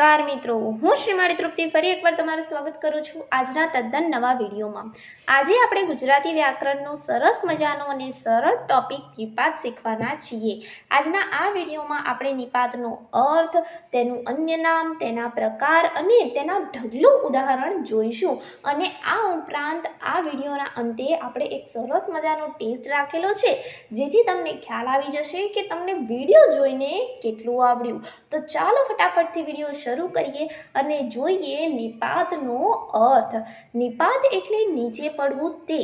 નમસ્કાર મિત્રો, હું શ્રીમાળી તૃપ્તિ ફરી એકવાર તમારું સ્વાગત કરું છું આજના તદ્દન નવા વિડીયોમાં। આજે આપણે ગુજરાતી વ્યાકરણનો સરસ મજાનો અને સરળ ટોપિક નિપાત શીખવાના છીએ। આજના આ વિડીયોમાં આપણે નિપાતનો અર્થ, તેનું અન્ય નામ, તેના પ્રકાર અને તેના ઢગલું ઉદાહરણ જોઈશું। અને આ ઉપરાંત આ વિડીયોના અંતે આપણે એક સરસ મજાનો ટેસ્ટ રાખેલો છે, જેથી તમને ખ્યાલ આવી જશે કે તમને વિડીયો જોઈને કેટલું આવડ્યું। તો ચાલો ફટાફટથી વિડીયો શરૂ કરીએ અને જોઈએ નિપાતનો અર્થ। નિપાત એટલે નીચે પડવું તે,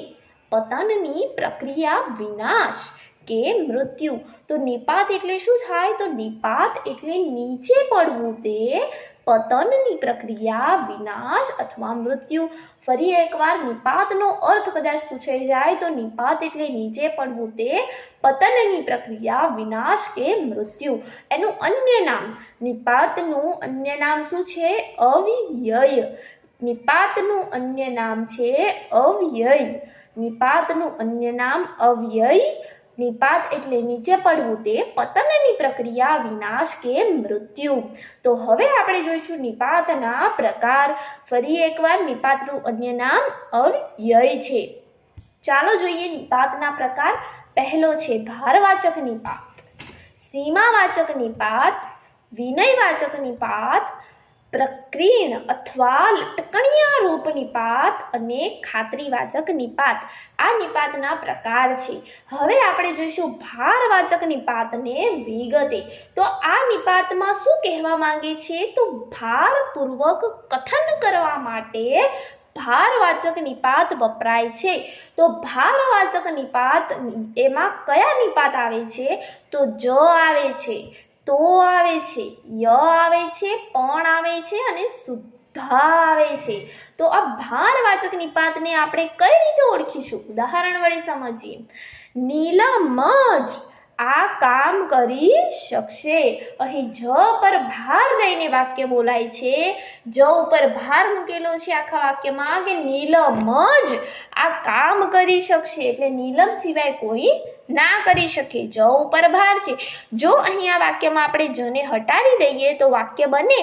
પતનની પ્રક્રિયા વિનાશ કે મૃત્યુ। તો નિપાત એટલે શું થાય? તો નિપાત એટલે નીચે પડવું તે, પતનની પ્રક્રિયા વિનાશ અથવા મૃત્યુ। ફરી એકવાર નિપાતનો અર્થ કદાચ પૂછાઈ જાય તો નિપાત એટલે નીચે પડવું તે, પતનની પ્રક્રિયા વિનાશ કે મૃત્યુ। એનું અન્ય નામ, નિપાતનું અન્ય નામ શું છે? અવ્યય। નિપાતનું અન્ય નામ છે અવ્યય। નિપાતનું અન્ય નામ અવ્યય। નિપાત એટલે નીચે પડવું તે, પતનની પ્રક્રિયા વિનાશ કે મૃત્યુ। તો હવે આપણે જોઈશું નિપાતના પ્રકાર। ફરી એકવાર નિપાતનું અન્ય નામ અવ્યય છે। ચાલો જોઈએ નિપાતના પ્રકાર। પહેલો છે ભારવાચક નિપાત, સીમાવાચક નિપાત, વિનયવાચક નિપાત, પ્રકીર્ણ અથવા લટકણિયા રૂપ નિપાત અને ખાતરીવાચક નિપાત। આ નિપાતના પ્રકાર છે। હવે આપણે જોઈશું ભારવાચક નિપાતને વિગતે। તો આ નિપાતમાં શું કહેવા માંગે છે? તો ભારપૂર્વક કથન કરવા માટે ભારવાચક નિપાત વપરાય છે। તો ભારવાચક નિપાત એમાં કયા નિપાત આવે છે? તો જ આવે છે, તો આવે છે, ય આવે છે, પણ આવે છે અને શુદ્ધા આવે છે। તો આ ભારવાચક નિપાતને આપણે કઈ રીતે ઓળખીશું? ઉદાહરણ વડે સમજીએ। નીલમ જ આ કામ કરી શકશે। અહીં જ પર ભાર દઈને વાક્ય બોલાય છે। જ ઉપર ભાર મૂકેલો છે આખા વાક્યમાં કે નીલમ જ આ કામ કરી શકશે, એટલે નીલમ સિવાય કોઈ ના કરી શકે। જ ઉપર ભાર છે। જો અહીં આ વાક્યમાં આપણે જને હટાવી દઈએ તો વાક્ય બને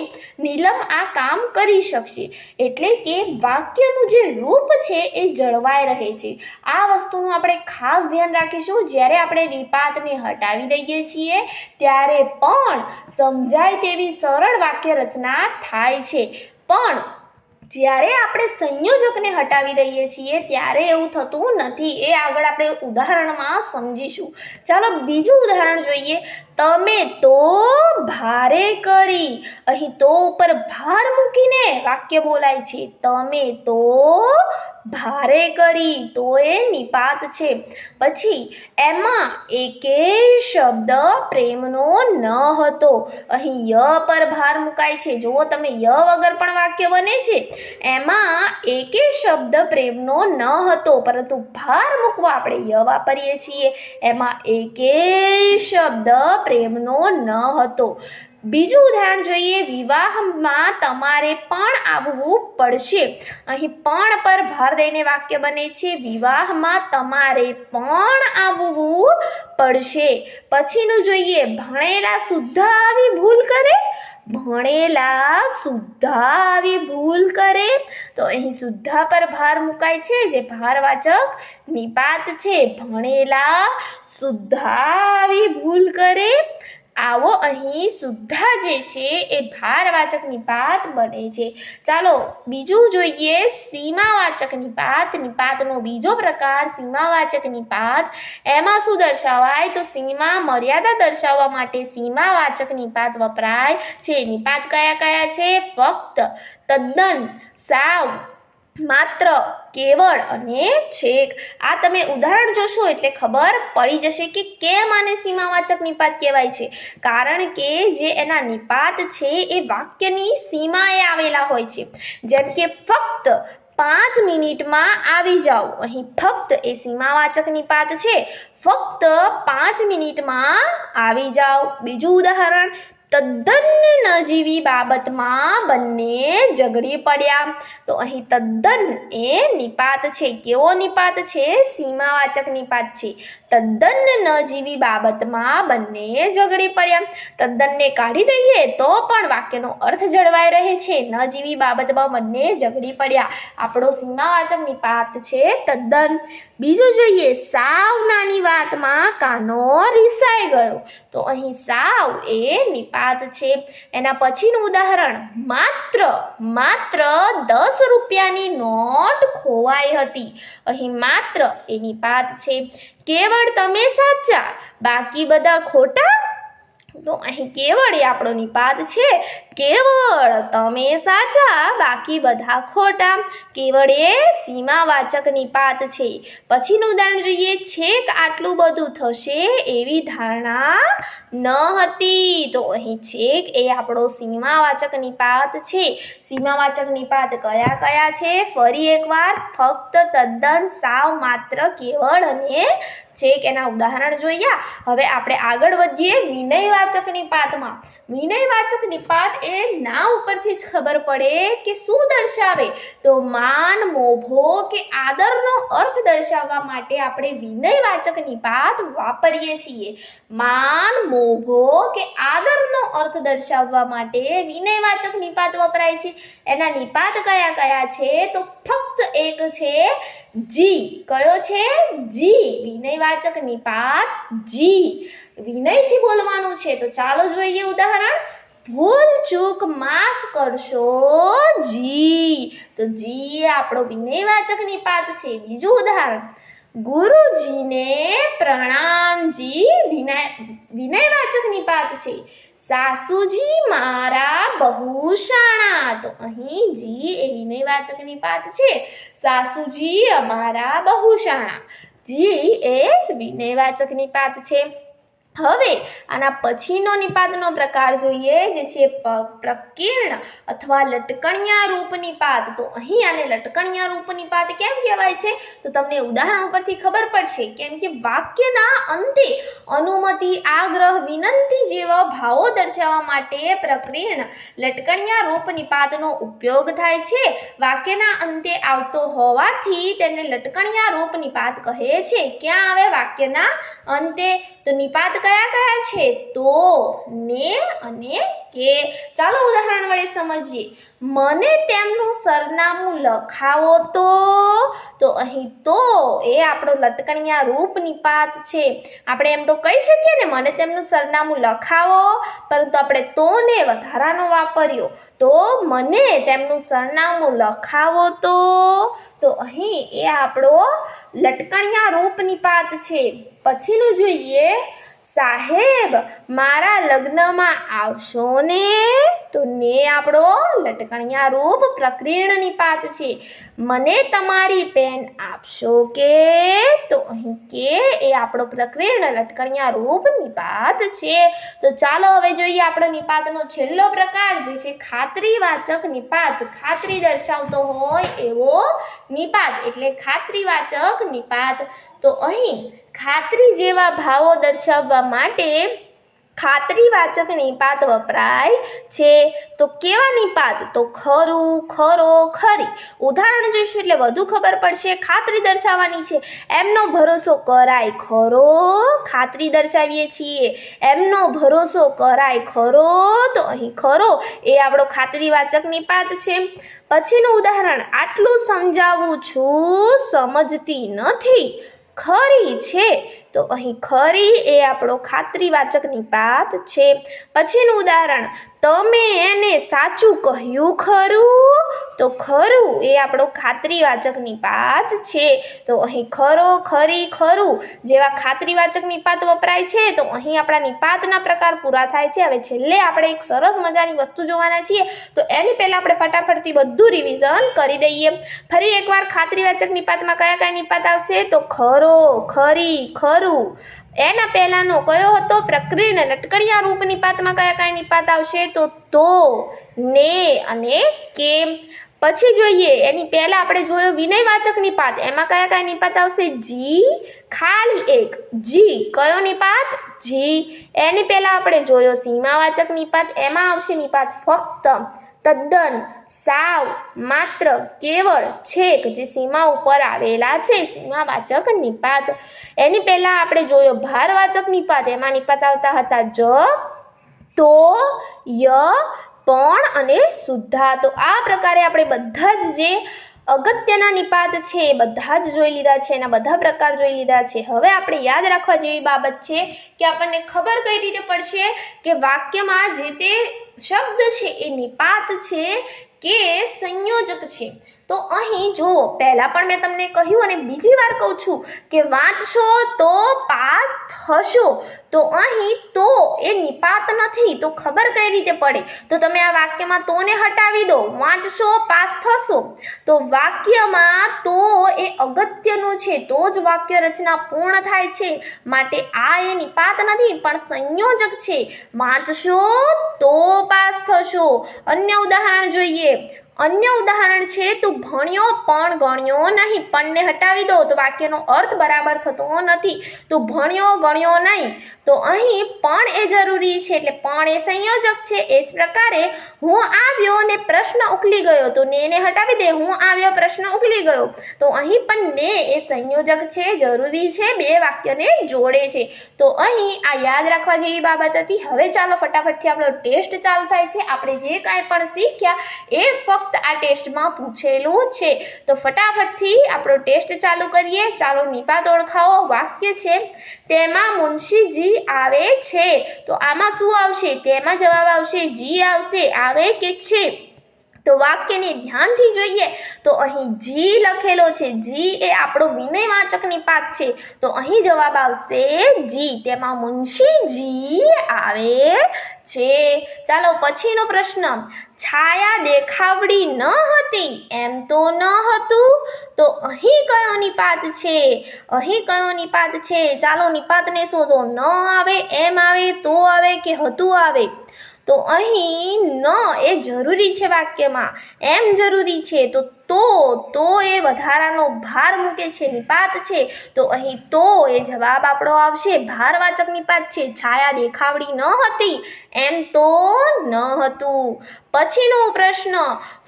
નીલમ આ કામ કરી શકશે, એટલે કે વાક્યનું જે રૂપ છે એ જળવાઈ રહે છે। આ વસ્તુનું આપણે ખાસ ધ્યાન રાખીશું। જ્યારે આપણે નિપાતને હટાવી દઈએ છીએ ત્યારે પણ સમજાય તેવી સરળ વાક્ય રચના થાય છે, પણ જ્યારે આપણે સંયોજકને હટાવી દઈએ છીએ ત્યારે એવું થતું નથી। એ આગળ આપણે ઉદાહરણમાં સમજીશું। ચાલો બીજું ઉદાહરણ જોઈએ। તમે તો ભારે કરી, અહીં તો ઉપર ભાર મૂકીને વાક્ય બોલાય છે। તમે તો ભારે કરી, તો એ નિપાત છે। પછી એમાં એકેય શબ્દ પ્રેમનો ન હતો, અહીં ય પર ભાર મુકાય છે। જુઓ તમે, ય વગર પણ વાક્ય બને છે। એમાં એકેય શબ્દ પ્રેમનો ન હતો, પરંતુ ભાર મૂકવા આપણે ય વાપરીએ છીએ। એમાં એકેય શબ્દ પ્રેમનો ન હતો। બીજું ઉદાહરણ જોઈએ। વિવાહમાં તમારે પણ આવવું પડશે, અહીં પણ પર ભાર દઈને વાક્ય બને છે। વિવાહમાં તમારે પણ આવવું પડશે। પછીનું જોઈએ। ભણેલા શુદ્ધા આવી ભૂલ કરે, ભણેલા શુદ્ધા આવી ભૂલ કરે, તો અહીં શુદ્ધા પર ભાર મુકાય છે, જે ભારવાચક નિપાત છે। ભણેલા શુદ્ધા આવી ભૂલ કરે, આવો અહીં શુદ્ધા જે છે એ ભારવાચક નિપાત બને છે। ચાલો બીજું જોઈએ, સીમાવાચક નિપાત। નિપાતનો બીજો પ્રકાર સીમાવાચક નિપાત। એમાં શું દર્શાવાય? તો સીમા, મર્યાદા દર્શાવવા માટે સીમાવાચક નિપાત વપરાય છે। નિપાત કયા કયા છે? ફક્ત, તદ્દન, સાવ, માત્ર, કેવળ અને છેક। આ તમે ઉદાહરણ જોશો એટલે ખબર પડી જશે કે કેમ આને સીમાવાચક નિપાત કહેવાય છે। કારણ કે જે એના નિપાત છે એ વાક્યની સીમાએ આવેલા હોય છે। જેમ કે ફક્ત 5 મિનિટમાં આવી જાઓ, અહીં ફક્ત એ સીમાવાચક નિપાત છે। ફક્ત 5 મિનિટમાં આવી જાઓ। બીજું ઉદાહરણ, તદ્દન નજીવી બાબતમાં બંને ઝઘડી પડ્યા. તો અહીં તદ્દન એ નિપાત છે. કેવો નિપાત છે? સીમાવાચક નિપાત છે. તદ્દન નજીવી બાબતમાં બંને ઝઘડી પડ્યા. તદ્દનને કાઢી દઈએ તો પણ વાક્યનો અર્થ જળવાઈ રહે છે. નજીવી બાબતમાં બંને ઝઘડી પડ્યા આપણો સીમાવાચક નિપાત છે તદ્દન. બીજું જોઈએ, સાવ નાની વાતમાં કાનો રીસાઈ ગયો. તો અહીં સાવ એ નિપાત છે. એના પછીનું ઉદાહરણ, માત્ર 10 રૂપિયાની નોટ ખોવાઈ હતી. અહીં માત્ર એ નિપાત છે. કેવળ તમે સાચા, બાકી બધા ખોટા. તો અહીં કેવળ એ આપણો નિપાત છે. કેવળ તમે સાચા, બાકી બધા ખોટા. કેવળ એ સીમાવાચક નિપાત છે. પછીનું ઉદાહરણ જોઈએ, છેક આટલું બધું થશે એવી ધારણા ન હતી. તો અહીં છેક એ આપણો સીમાવાચક નિપાત છે. સીમાવાચક નિપાત કયા કયા છે? ફરી એકવાર, ફક્ત, તદ્દન, સાવ, માત્ર, કેવળ અને છેક. એના ઉદાહરણ જોયા. હવે આપણે આગળ વધીએ વિનયવાચક નિપાતમાં. વિનયવાચક નિપાત એ નામ ઉપરથી જ ખબર પડે કે શું દર્શાવે. તો માન, મોભો કે આદરનો અર્થ દર્શાવવા માટે આપણે વિનયવાચક નિપાત વાપરીએ છીએ. માન, મોભો કે આદરનો અર્થ દર્શાવવા માટે વિનયવાચક નિપાત વપરાય છે. એના નિપાત કયા કયા છે? તો ફક્ત એક છે, જી. કયો છે? જી. વિનયવાચક નિપાત જી. વિનયથી બોલવાનું છે. તો ચાલો જોઈએ ઉદાહરણ. ભૂલ ચૂક માફ કરશો જી. તો જી એ આપણો વિનયવાચક નિપાત છે. બીજું ઉદાહરણ, ગુરુજીને પ્રણામ જી. વિનયવાચક નિપાત છે. સાસુજી મારા બહુ શાણા. તો અહીં જી એ વિનયવાચક નિપાત છે. સાસુજી અમારા બહુ શાણા. જી એ વિનયવાચક નિપાત છે. હવે આના પછીનો નિપાતનો પ્રકાર જોઈએ, જે છે પ્રકીર્ણ અથવા લટકણિયા રૂપ નિપાત. તો અહીં આને લટકણિયા રૂપ નિપાત કેમ કહેવાય છે? તો તમને ઉદાહરણ ઉપરથી ખબર પડશે. કેમ કે વાક્યના અંતે અનુમતિ, આગ્રહ, વિનંતી જેવા ભાવો દર્શાવવા માટે પ્રકીર્ણ લટકણિયા રૂપ નિપાતનો ઉપયોગ થાય છે. વાક્યના અંતે આવતો હોવાથી તેને લટકણિયા રૂપ નિપાત કહે છે. ક્યાં આવે? વાક્યના અંતે. તો નિપાત કયા કયા છે? તો, ને અને કે. ચાલો ઉદાહરણ વડે સમજીએ. મને તેમનું સરનામું લખાવો તો અહીં તો એ આપણો લટકણિયા રૂપ નિપાત છે. આપણે એમ તો કહી શકીએ ને, મને તેમનું સરનામું લખાવો, પરંતુ આપણે તો ને વધારાનો વાપર્યો. તો મને તેમનું સરનામું લખાવો તો અહીં એ આપણો લટકણિયા રૂપ નિપાત છે. પછીનું જોઈએ, સાહેબ મારા લગ્નમાં આવશો ને. તો ને આપણો લટકણિયા રૂપ પ્રકીર્ણ નિપાત છે. મને તમારી પેન આપશો કે. તો અહીં કે એ આપણો પ્રકીર્ણ લટકણિયા રૂપ નિપાત છે. તો ચાલો હવે જોઈએ આપણો નિપાતનો છેલ્લો પ્રકાર, જે છે ખાતરીવાચક નિપાત. ખાતરી દર્શાવતો હોય એવો નિપાત એટલે ખાતરીવાચક નિપાત. તો અહીં ખાતરી જેવા ભાવો દર્શાવવા માટે ખાતરીવાચક નિપાત વપરાય છે. તો કેવા નિપાત? તો ખરું, ખરો, ખરી. ઉદાહરણ જોઈશું એટલે વધુ ખબર પડશે. ખાતરી દર્શાવવાની છે. એમનો ભરોસો કરાય ખરો. ખાતરી દર્શાવીએ છીએ. એમનો ભરોસો કરાય ખરો. તો અહીં ખરો એ આપણો ખાતરીવાચક નિપાત છે. પછીનું ઉદાહરણ, આટલું સમજાવું છું, સમજતી નથી, ખરી છે. તો અહીં ખરી એ આપણો ખાતરીવાચક નિપાત છે. પછીનું ઉદાહરણ, તમે એને સાચું કહ્યું ખરું. તો ખરું એ આપણો ખાતરીવાચક નિપાત છે. તો અહીં ખરો, ખરી, ખરું જેવા ખાતરીવાચક નિપાત વપરાય છે. તો અહીં આપણા નિપાતના પ્રકાર પૂરા થાય છે. હવે છેલ્લે આપણે એક સરસ મજાની વસ્તુ જોવાના છીએ. તો એની પહેલા આપણે ફટાફટથી બધું રિવિઝન કરી દઈએ. ફરી એકવાર ખાતરીવાચક નિપાતમાં કયા કયા નિપાત આવશે? તો ખરો, ખરી, ખરું. એના પહેલાનો કયો હતો? પ્રકીર્ણ લટકણિયા રૂપ નિપાતમાં કયા કયા નિપાત આવશે? તો, ને અને કે. પછી જોઈએ એની પહેલા આપણે જોયો વિનયવાચક નિપાત, એમાં કયા કયા નિપાત આવશે? જી, ખાલી એક જી, કયો નિપાત? જી. એની પહેલા આપણે જોયો સીમાવાચક નિપાત, એમાં આવશે નિપાત ફક્ત, તદ્દન, સાવ, માત્ર, કેવળ, છેક, જે સીમા ઉપર આવેલા છે, સીમાવાચક નિપાત. એની પહેલા આપણે જોયો ભારવાચક નિપાત, એમાં નિપાત આવતા હતા જ, તો, ય, પણ અને સુદ્ધા. તો આ પ્રકારે આપણે બધા જ જે અગત્યના નિપાત છે એ બધા જ જોઈ લીધા છે, એના બધા પ્રકાર જોઈ લીધા છે. હવે આપણે યાદ રાખવા જેવી બાબત છે કે આપણને ખબર કઈ રીતે પડશે કે વાક્યમાં જે તે શબ્દ છે એ નિપાત છે કે સંયોજક છે. તો અહીં જુઓ, પહેલા પણ મેં તમને કહ્યું અને બીજી વાર કહું છું કે વાંચશો તો પાસ થશો. તો અહીં તો એ નિપાત નથી, તો ખબર કઈ રીતે પડે? તો તમે આ વાક્યમાં તોને હટાવી દો, વાંચશો પાસ થશો. તો વાક્યમાં તો એ અગત્યનું છે, તો જ વાક્ય રચના પૂર્ણ થાય છે. માટે આ એ નિપાત નથી પણ સંયોજક છે. વાંચશો તો પાસ થશો. અન્ય ઉદાહરણ જોઈએ. અન્ય ઉદાહરણ છે તું ભણ્યો પણ ગણ્યો નહીં. પણને હટાવી દો તો વાક્યનો અર્થ બરાબર થતો નથી. તું ભણ્યો ગણ્યો નહીં, તો અહીં પણ એ જરૂરી છે, એટલે પણ એ સંયોજક છે. એ જ પ્રકારે હું આવ્યો ને પ્રશ્ન ઉકલી ગયો, તો ને હટાવી દે, હું આવ્યો પ્રશ્ન ઉકલી ગયો. તો અહીં પણ ને એ સંયોજક છે, જરૂરી છે, બે વાક્યને જોડે છે. તો અહીં આ યાદ રાખવા જેવી બાબત હતી. હવે ચાલો ફટાફટથી આપણો ટેસ્ટ ચાલુ થાય છે. આપણે જે કાંઈ પણ શીખ્યા એ ફક્ત આ ટેસ્ટમાં પૂછેલું છે. તો ફટાફટથી આપણો ટેસ્ટ ચાલુ કરીએ. ચાલો નિપાત ઓળખાવો. વાક્ય છે તેમાં મુનશીજી આવે છે. તો આમાં શું આવશે? તેમાં જવાબ આવશે જી આવશે. આવે કે છે? તો વાક્યને ધ્યાનથી જોઈએ તો અહીં જી લખેલો છે. જી એ આપણો વિનયવાચક નિપાત છે. તો અહીં જવાબ આવશે જી. તેમાં મુનશીજી આવે છે. ચાલો પછીનો પ્રશ્ન. છાયા દેખાવડી ન હતી એમ તો ન હતું. તો અહીં કયો નિપાત છે? અહીં કયો નિપાત છે? ચાલો નિપાતને શોધો. ન આવે, એમ આવે, તો આવે કે હતું આવે? તો અહીં ન એ જરૂરી છે વાક્યમાં, એમ જરૂરી છે. તો એ વધારાનો ભાર મૂકે છે, નિપાત છે. તો અહીં તો એ જવાબ આપણો આવશે. ભારવાચક નિપાત છે. છાયા દેખાવડી ન હતી એમ તો ન હતું. પછીનો પ્રશ્ન.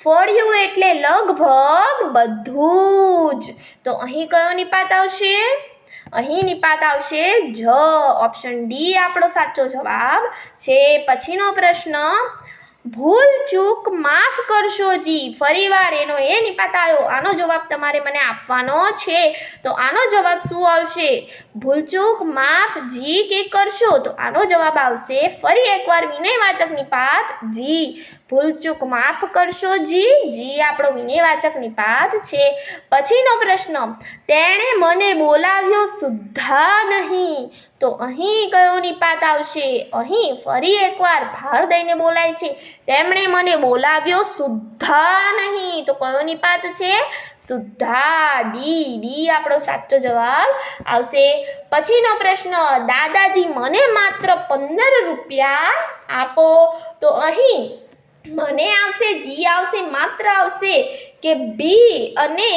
ફળિયું એટલે લગભગ બધું જ. તો અહીં કયો નિપાત આવશે? અહીં નિપાત આવશે જ. ઓપ્શન ડી આપણો સાચો જવાબ છે. પછીનો પ્રશ્ન. ભૂલ ચૂક માફ કરશો જી. ફરીવાર એનો એ નિપાત આવ્યો. આનો જવાબ તમારે મને આપવાનો છે. તો આનો જવાબ શું આવશે? ભૂલ ચૂક માફ જી કે કરશો? તો આનો જવાબ આવશે ફરી એકવાર વિનયવાચક નિપાત જી. ભૂલ ચૂક માફ કરશો જી. જી આપણો વિનયવાચક નિપાત છે. પછીનો પ્રશ્ન. તેણે મને બોલાવ્યો સુદ્ધા નહીં. તો અહીં કયો નિપાત આવશે? અહીં ફરી એકવાર ભાર દઈને બોલાય છે. તેમણે મને બોલાવ્યો સુદ્ધા નહીં. તો કયો નિપાત છે? સુદ્ધા. ડી આપણો સાચો જવાબ આવશે. પછીનો પ્રશ્ન. દાદાજી મને માત્ર 15 રૂપિયા આપો. તો અહીં મને આવશે જી આવશે, માત્ર આવશે કે બી અને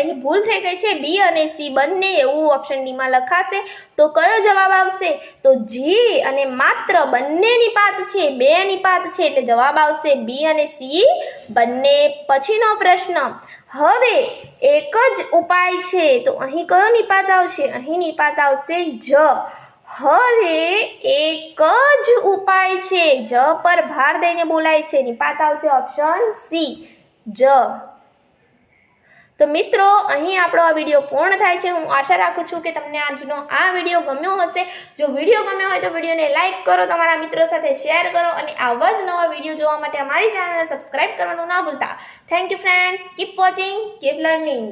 અહીં ભૂલ થઈ ગઈ છે, બી અને સી બંને એવું ઓપ્શન ડીમાં લખાશે. તો કયો જવાબ આવશે? તો જી અને માત્ર બંને નિપાત છે, બે નિપાત છે, એટલે જવાબ આવશે બી અને સી બંને. પછીનો પ્રશ્ન. હવે એક જ ઉપાય છે. તો અહીં કયો નિપાત આવશે? અહીં નિપાત આવશે જ. હવે એક જ ઉપાય છે. જ પર ભાર દઈને બોલાય છે. નિપાત આવશે ઓપ્શન સી જ. તો મિત્રો અહીં આપણો આ વિડીયો પૂર્ણ થાય છે. હું આશા રાખું છું કે તમને આજનો આ વિડીયો ગમ્યો હશે. જો વિડીયો ગમ્યો હોય તો વિડીયોને લાઇક કરો, તમારા મિત્રો સાથે શેર કરો અને આવા જ નવા વિડીયો જોવા માટે અમારી ચેનલને સબસ્ક્રાઇબ કરવાનું ના ભૂલતા. Thank you friends. Keep watching, keep learning.